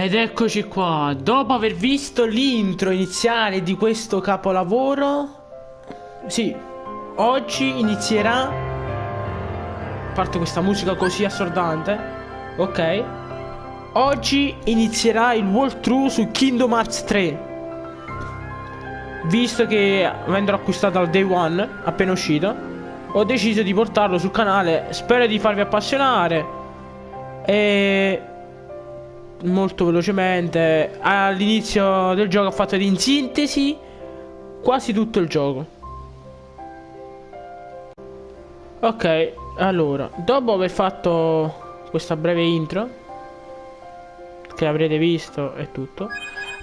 Ed eccoci qua, dopo aver visto l'intro iniziale di questo capolavoro, sì, oggi inizierà, a parte questa musica così assordante, ok, oggi inizierà il walkthrough su Kingdom Hearts 3. Visto che avendolo acquistato al day one, appena uscito, ho deciso di portarlo sul canale, spero di farvi appassionare. E molto velocemente, all'inizio del gioco ho fatto in sintesi quasi tutto il gioco. Ok, allora, dopo aver fatto questa breve intro che avrete visto e tutto,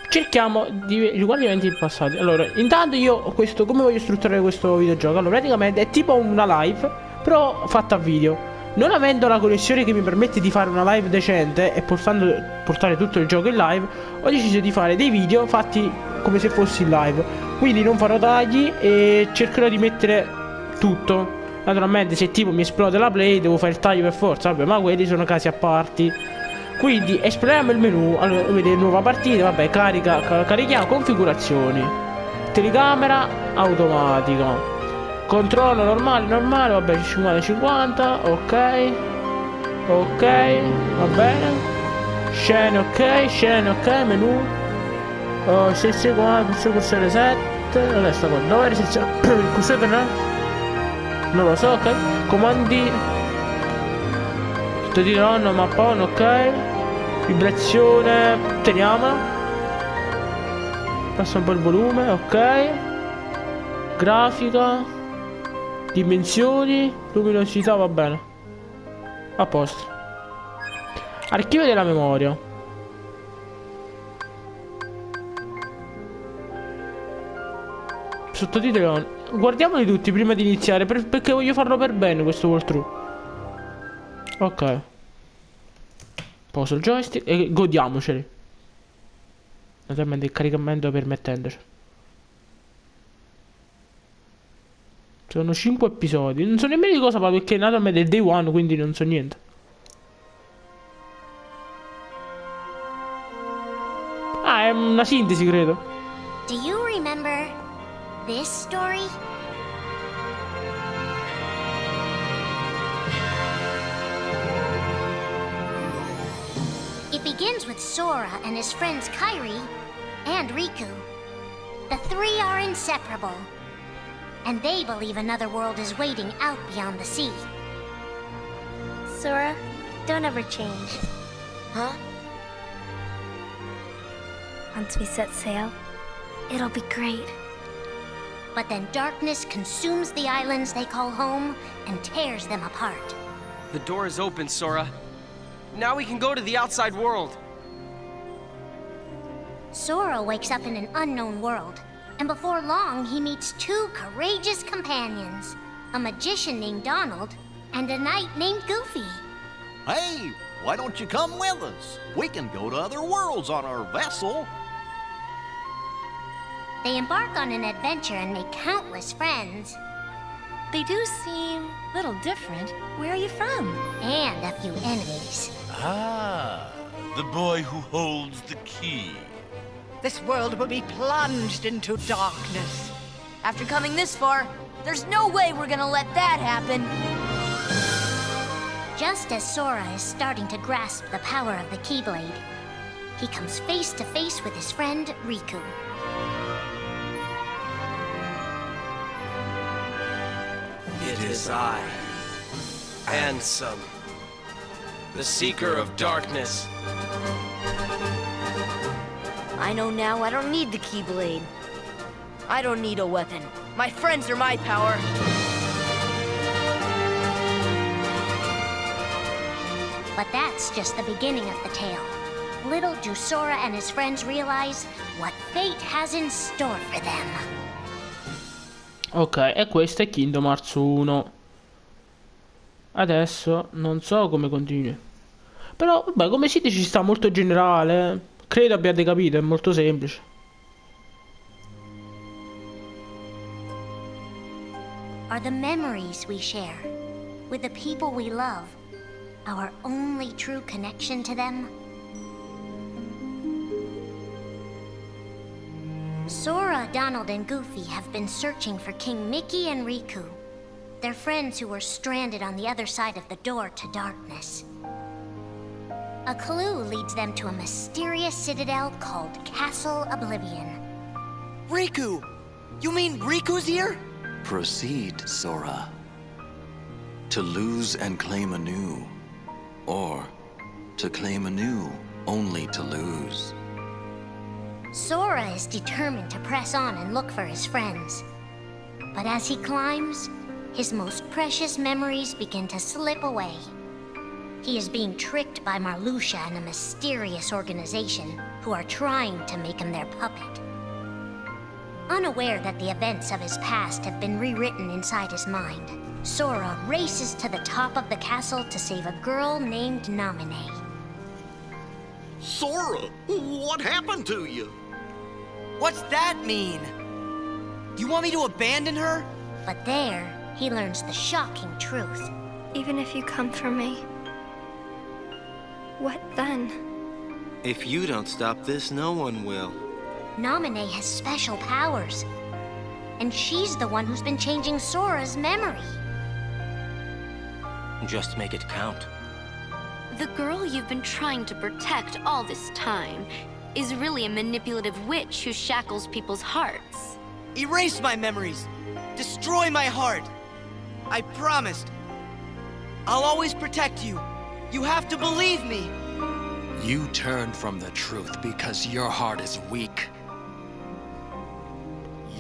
cerchiamo di riguardo gli eventi passati. Allora, intanto io ho questo, come voglio strutturare questo videogioco? Allora, praticamente è tipo una live, però fatta a video. Non avendo la connessione che mi permette di fare una live decente e portare tutto il gioco in live, ho deciso di fare dei video fatti come se fossi in live. Quindi non farò tagli e cercherò di mettere tutto. Naturalmente se tipo mi esplode la play devo fare il taglio per forza, vabbè, ma quelli sono casi a parti. Quindi esploriamo il menu. Allora, vedete, nuova partita, vabbè, carichiamo, configurazioni, telecamera automatica, controllo normale, vabbè, 50-50, ok, va bene, scene ok, menu, 6 secondi, cursore 7, vabbè, sta qua, dove il cursore no? Non lo so, ok, comandi, titolo no, mappa on, ok, vibrazione, teniamo, passa un po' il volume, ok, grafica, dimensioni, luminosità, va bene, a posto. Archivio della memoria. Sottotitoli on. Guardiamoli tutti prima di iniziare, perché voglio farlo per bene questo walkthrough. Ok, poso il joystick e godiamoceli. Naturalmente il caricamento permettendoci. Sono 5 episodi. Non so nemmeno di cosa parlo, perché naturalmente è il day one, quindi non so niente. Ah, è una sintesi, credo. Do you remember this story? It begins with Sora and his friends Kairi and Riku. The three are inseparable, and they believe another world is waiting out beyond the sea. Sora, don't ever change. Huh? Once we set sail, it'll be great. But then darkness consumes the islands they call home and tears them apart. The door is open, Sora. Now we can go to the outside world. Sora wakes up in an unknown world, and before long he meets two courageous companions, a magician named Donald and a knight named Goofy. Hey, why don't you come with us? We can go to other worlds on our vessel. They embark on an adventure and make countless friends. They do seem a little different. Where are you from? And a few enemies. Ah, the boy who holds the key. This world will be plunged into darkness. After coming this far, there's no way we're gonna let that happen. Just as Sora is starting to grasp the power of the Keyblade, he comes face to face with his friend Riku. It is I, Ansem, the Seeker of Darkness. I know now I don't need the Keyblade. I don't need a weapon. My friends are my power. But that's just the beginning of the tale. Little do Sora and his friends realize what fate has in store for them. Ok, e questo è Kingdom Hearts 1. Adesso non so come continui. Però, vabbè, come si dice ci sta molto generale. Credo abbiate capito, è molto semplice. Are the memories we share with the people we love our only true connection to them? Sora, Donald, and Goofy have been searching for King Mickey and Riku, their friends who were stranded on the other side of the door to darkness. A clue leads them to a mysterious citadel called Castle Oblivion. Riku! You mean Riku's here? Proceed, Sora. To lose and claim anew, or to claim anew only to lose. Sora is determined to press on and look for his friends. But as he climbs, his most precious memories begin to slip away. He is being tricked by Marluxia and a mysterious organization who are trying to make him their puppet. Unaware that the events of his past have been rewritten inside his mind, Sora races to the top of the castle to save a girl named Naminé. Sora, what happened to you? What's that mean? You want me to abandon her? But there, he learns the shocking truth. Even if you come for me, what then? If you don't stop this, no one will. Naminé has special powers, and she's the one who's been changing Sora's memory. Just make it count. The girl you've been trying to protect all this time is really a manipulative witch who shackles people's hearts. Erase my memories! Destroy my heart! I promised. I'll always protect you. You have to believe me! You turned from the truth because your heart is weak.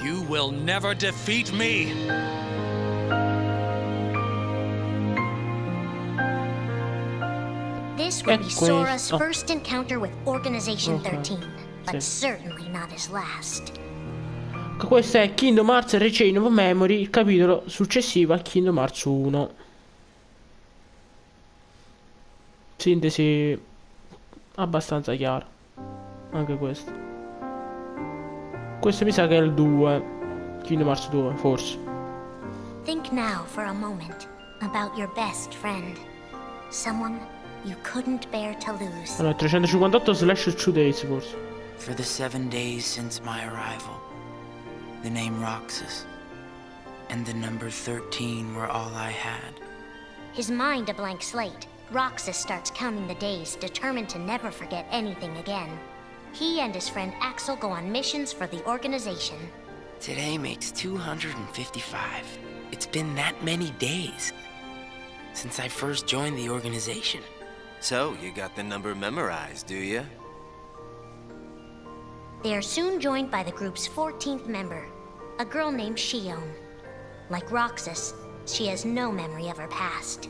You will never defeat me! This will be Sora's questo. first encounter with Organization Ok, 13, but sì. certainly not his last. Questo è Kingdom Hearts Rechain of Memory, il capitolo successivo a Kingdom Hearts 1. Sintesi abbastanza chiara. Anche questo. Questo mi sa che è il 2. Kingdom Hearts 2, forse. Think now for a moment about your best friend. Someone you couldn't bear to lose. Allora, 358/2 days, forse. For the 7 days since my arrival, the name Roxas and the number 13 were all I had. His mind a blank slate, Roxas starts counting the days, determined to never forget anything again. He and his friend Axel go on missions for the organization. Today makes 255. It's been that many days since I first joined the organization. So, you got the number memorized, do you? They are soon joined by the group's 14th member, a girl named Xion. Like Roxas, she has no memory of her past.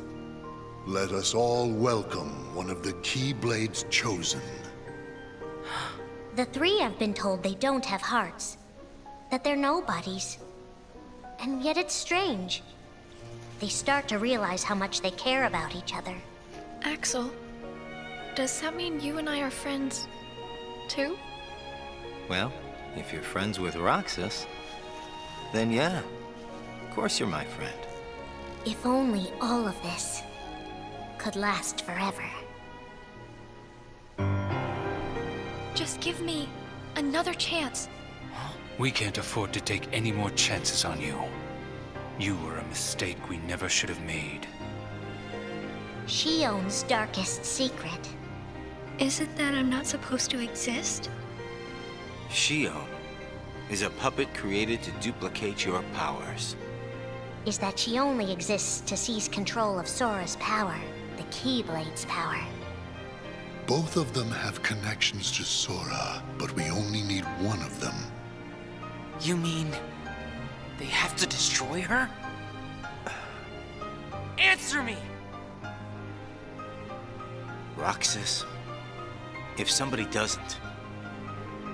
Let us all welcome one of the Keyblades chosen. The three have been told they don't have hearts, that they're nobodies. And yet it's strange. They start to realize how much they care about each other. Axel, does that mean you and I are friends, too? Well, if you're friends with Roxas, then yeah, of course you're my friend. If only all of this could last forever. Just give me another chance. We can't afford to take any more chances on you. You were a mistake we never should have made. Xion's darkest secret. Is it that I'm not supposed to exist? Xion is a puppet created to duplicate your powers. Is that she only exists to seize control of Sora's power, the Keyblade's power. Both of them have connections to Sora, but we only need one of them. You mean they have to destroy her? Answer me! Roxas, if somebody doesn't,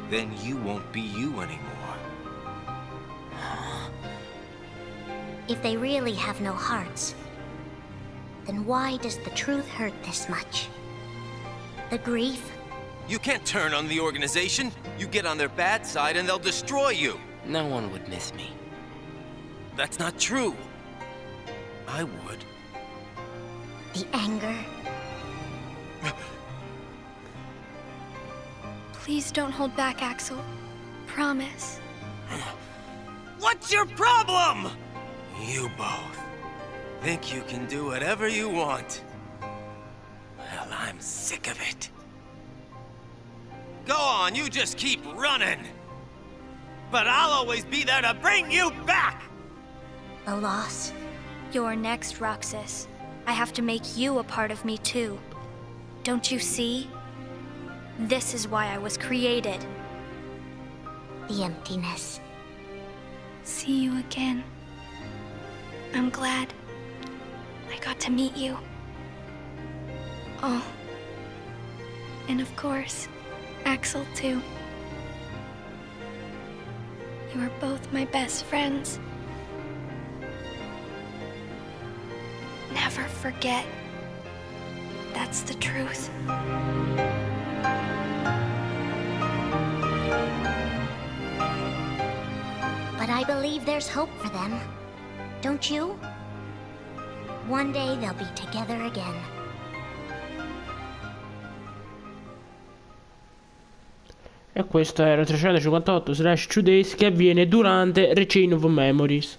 then you won't be you anymore. If they really have no hearts, then why does the truth hurt this much? The grief? You can't turn on the organization. You get on their bad side and they'll destroy you. No one would miss me. That's not true. I would. The anger? Please don't hold back, Axel. Promise. What's your problem? You both think you can do whatever you want. Well, I'm sick of it. Go on, you just keep running. But I'll always be there to bring you back! The loss. You're next, Roxas. I have to make you a part of me too. Don't you see? This is why I was created. The emptiness. See you again. I'm glad I got to meet you. Oh. And of course, Axel too. You are both my best friends. Never forget. That's the truth. But I believe there's hope for them. Don't you? One day they'll be together again. E questo era 358/2 Days, che avviene durante Rechain of Memories.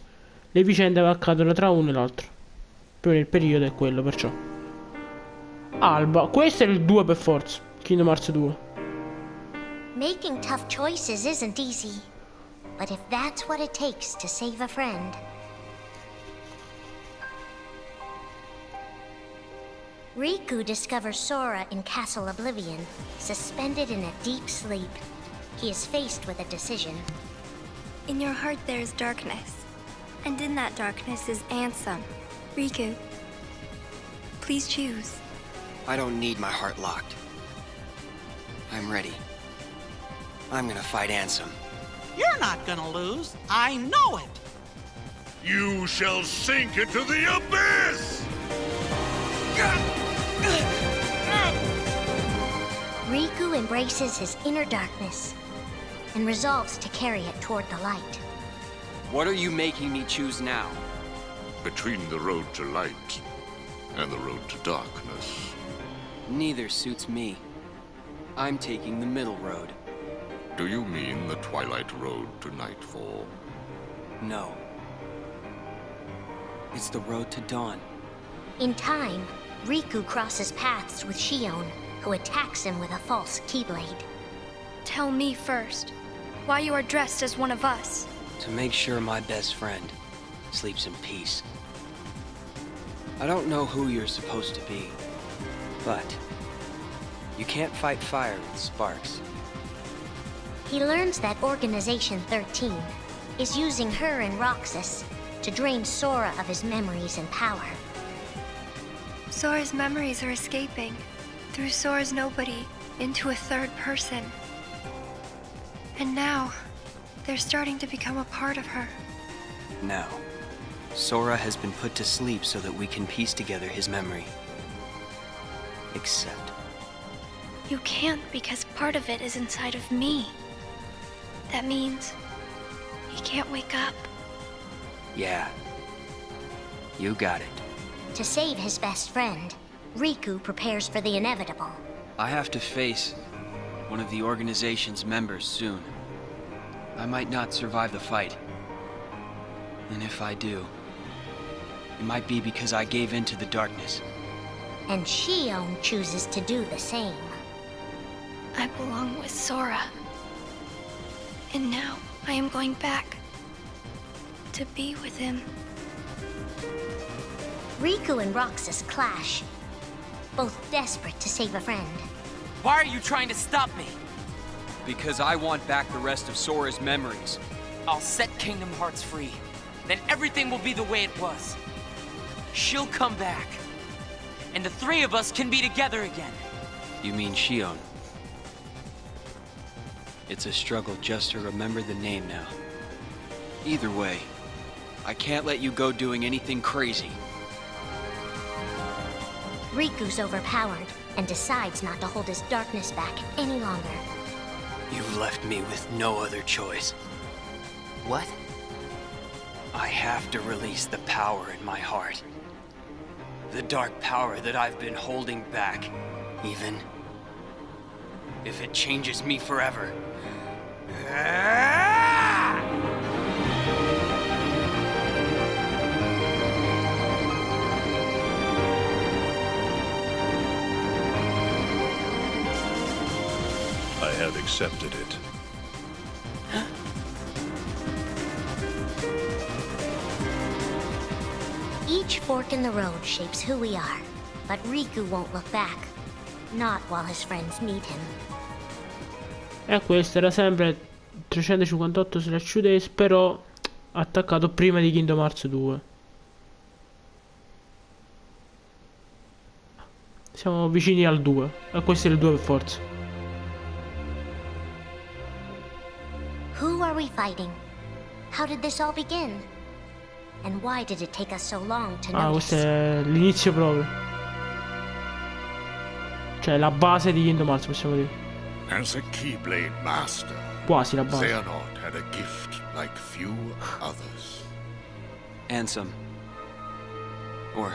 Le vicende che accadono tra uno e l'altro. Più nel periodo è quello, perciò. Alba, questo è il 2 per forza. Kingdom Hearts 2. Making tough choices isn't easy. But if that's what it takes to save a friend... Riku discovers Sora in Castle Oblivion, suspended in a deep sleep. He is faced with a decision. In your heart there is darkness, and in that darkness is Ansem. Riku, please choose. I don't need my heart locked. I'm ready. I'm gonna fight Ansem. You're not gonna lose. I know it. You shall sink into the abyss! Riku embraces his inner darkness and resolves to carry it toward the light. What are you making me choose now? Between the road to light and the road to darkness. Neither suits me. I'm taking the middle road. Do you mean the twilight road to nightfall? No. It's the road to dawn. In time, Riku crosses paths with Shion, who attacks him with a false keyblade. Tell me first, why you are dressed as one of us. To make sure my best friend sleeps in peace. I don't know who you're supposed to be, but you can't fight fire with sparks. He learns that Organization 13 is using her and Roxas to drain Sora of his memories and power. Sora's memories are escaping through Sora's nobody into a third person. And now, they're starting to become a part of her. Now, Sora has been put to sleep so that we can piece together his memory. Except... You can't because part of it is inside of me. That means he can't wake up. Yeah. You got it. To save his best friend, Riku prepares for the inevitable. I have to face one of the organization's members soon. I might not survive the fight. And if I do, it might be because I gave in to the darkness. And Shion chooses to do the same. I belong with Sora. And now I am going back to be with him. Riku and Roxas clash, both desperate to save a friend. Why are you trying to stop me? Because I want back the rest of Sora's memories. I'll set Kingdom Hearts free. Then everything will be the way it was. She'll come back. And the three of us can be together again. You mean Shion? It's a struggle just to remember the name now. Either way, I can't let you go doing anything crazy. Riku's overpowered and decides not to hold his darkness back any longer. You've left me with no other choice. What? I have to release the power in my heart. The dark power that I've been holding back, even if it changes me forever. I have accepted it. Each fork in the road shapes who we are, but Riku won't look back. Not while his friends need him. E questo era sempre 358/2 days, però attaccato prima di Kingdom Hearts 2. Siamo vicini al 2. E questo è il 2 per forza. Who are we fighting? How did this all begin? And why did it take us so long to Ah, questo notice? è l'inizio proprio. Cioè la base di Kingdom Hearts, possiamo dire. As a Keyblade master, Quasi la base. Xehanort had a gift like few others. Ansem. Or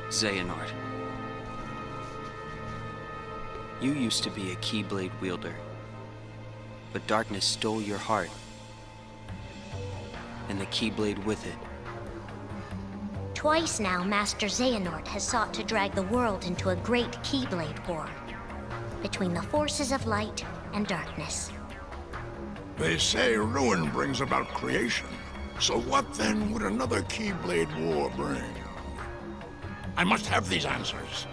Xehanort. You used to be a Keyblade wielder, but darkness stole your heart, and the Keyblade with it. Twice now, Master Xehanort has sought to drag the world into a great Keyblade war between the forces of light and darkness. They say ruin brings about creation. So what then would another Keyblade war bring? I must have these answers.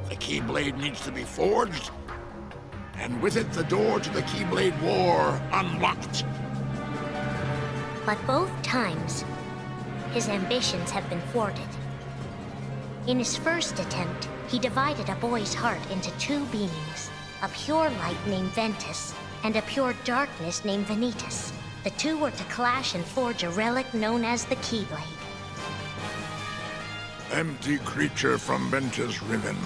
The Keyblade needs to be forged, and with it the door to the Keyblade war unlocked. But both times, his ambitions have been thwarted. In his first attempt, he divided a boy's heart into two beings, a pure light named Ventus and a pure darkness named Vanitas. The two were to clash and forge a relic known as the Keyblade. Empty creature from Ventus Riven.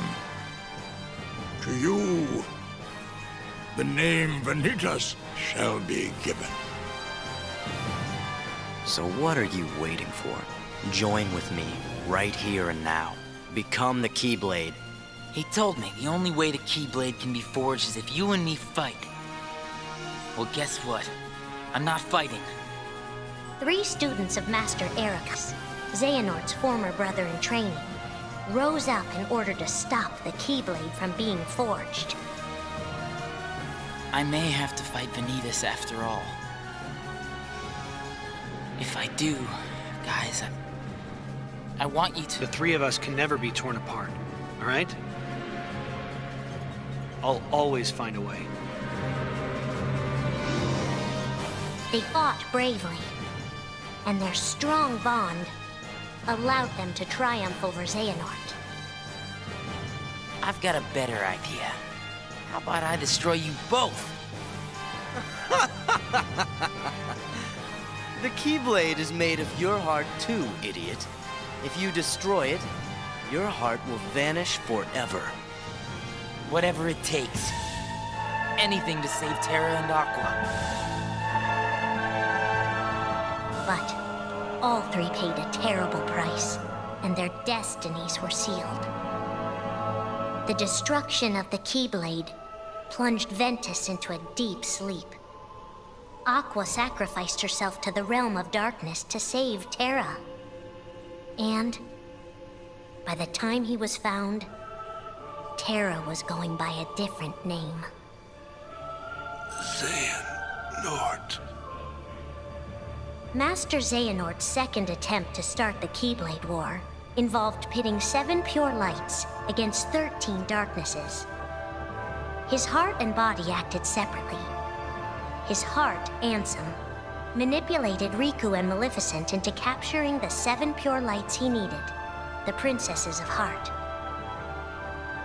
To you, the name Vanitas shall be given. So what are you waiting for? Join with me, right here and now. Become the Keyblade. He told me the only way the Keyblade can be forged is if you and me fight. Well, guess what? I'm not fighting. 3 students of Master Ericus, Xehanort's former brother in training, rose up in order to stop the Keyblade from being forged. I may have to fight Vanitas after all. If I do, guys, I want you to... The 3 of us can never be torn apart, all right? I'll always find a way. They fought bravely, and their strong bond allowed them to triumph over Xehanort. I've got a better idea. How about I destroy you both? The Keyblade is made of your heart too, idiot. If you destroy it, your heart will vanish forever. Whatever it takes. Anything to save Terra and Aqua. But all 3 paid a terrible price, and their destinies were sealed. The destruction of the Keyblade plunged Ventus into a deep sleep. Aqua sacrificed herself to the realm of darkness to save Terra. And by the time he was found, Terra was going by a different name. Xehanort. Master Xehanort's second attempt to start the Keyblade War involved pitting 7 pure lights against 13 darknesses. His heart and body acted separately. His heart, Ansem, manipulated Riku and Maleficent into capturing the 7 pure lights he needed, the Princesses of Heart.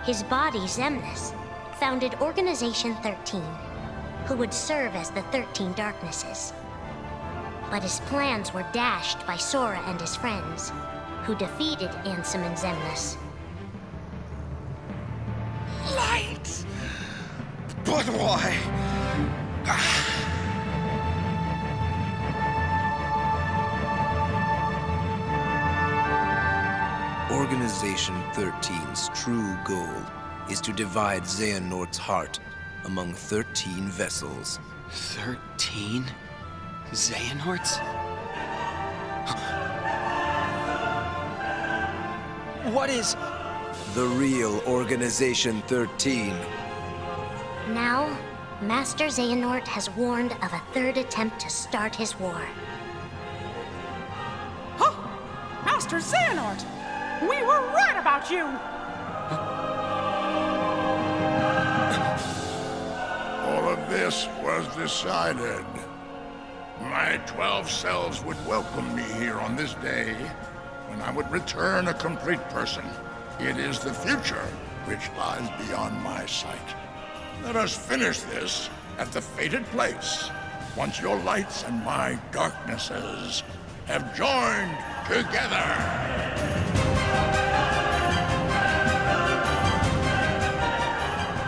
His body, Xemnas, founded Organization 13, who would serve as the 13 darknesses. But his plans were dashed by Sora and his friends, who defeated Ansem and Xemnas. Light! But why? Organization 13's true goal is to divide Xehanort's heart among 13 vessels. 13? Xehanorts? What is... the real Organization 13. Now, Master Xehanort has warned of a third attempt to start his war. Huh? Master Xehanort! We were right about you! All of this was decided. My 12 selves would welcome me here on this day, when I would return a complete person. It is the future which lies beyond my sight. Let us finish this at the fated place, once your lights and my darknesses have joined together.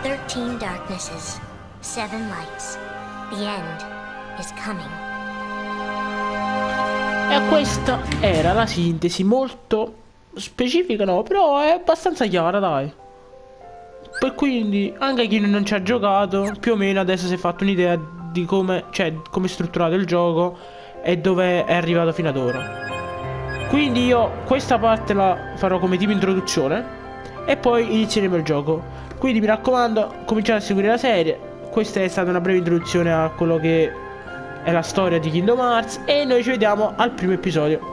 13 darknesses, 7 lights. The end is coming. E questa era la sintesi, molto specifica no, però è abbastanza chiara, dai. Per quindi anche chi non ci ha giocato più o meno adesso si è fatto un'idea di come, cioè, come è strutturato il gioco e dove è arrivato fino ad ora. Quindi io questa parte la farò come tipo introduzione e poi inizieremo il gioco. Quindi mi raccomando, cominciate a seguire la serie. Questa è stata una breve introduzione a quello che è la storia di Kingdom Hearts e noi ci vediamo al primo episodio.